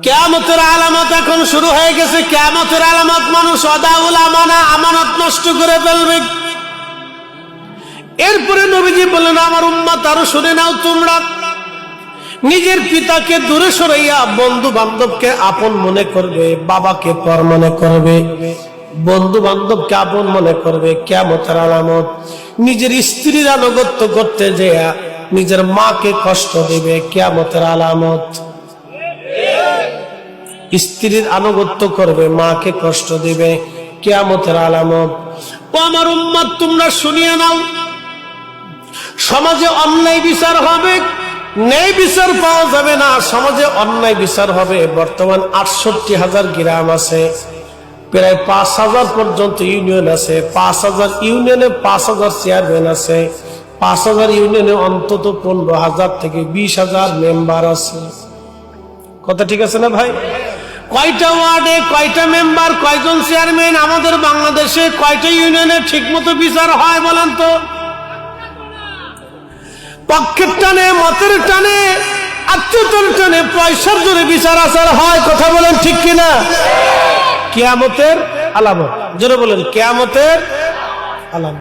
কিয়ামতের আলামত এখন শুরু হয়ে গেছে। কিয়ামতের আলামত, মানুষ আদাউল আমানা, আমানত নষ্ট করে ফেলবে। এরপরে নবীজি বললেন, আমার উম্মত আরো শুনে নাও, তোমরা নিজের পিতাকে দূরে সরাইয়া বন্ধু বান্ধবকে আপন মনে করবে, বাবাকে পর মনে করবে, বন্ধু বান্ধবকে আপন মনে করবে। কিয়ামতের আলামত, নিজের স্ত্রীর আনুগত্য করতে যেয়া নিজের মাকে কষ্ট দেবে। কিয়ামতের আলামত, স্ত্রীর আনুগত্য করবে, মাকে কষ্ট দিবে। কিয়ামতের আলামত। ও আমার উম্মত, তোমরা শুনিয়ে নাও, সমাজে অন্যায় বিচার হবে, ন্যায় বিচার পাওয়া যাবে না। সমাজে অন্যায় বিচার হবে। বর্তমান 68,000 গ্রাম আছে, প্রায় 5,000 পর্যন্ত ইউনিয়ন আছে। 5,000 ইউনিয়নে 5,000 চেয়ারম্যান আছে। 5,000 ইউনিয়নে অন্তত 15,000 থেকে 20,000 মেম্বার আছে। কথা ঠিক আছে না ভাই? কয়টা ওয়ার্ডে কয়টা মেম্বার, কয়জন চেয়ারম্যান? আমাদের বাংলাদেশে কয়টা ইউনিয়নে ঠিক মতো বিচার হয় বলেন তো? পক্ষের টানে, মতের টানে, আত্মীয়তার টানে, পয়সার জোরে বিচার আচার হয়। কথা বলেন ঠিক কিনা? কিয়ামতের আলামত, জোরে বলেন, কিয়ামতের আলামত।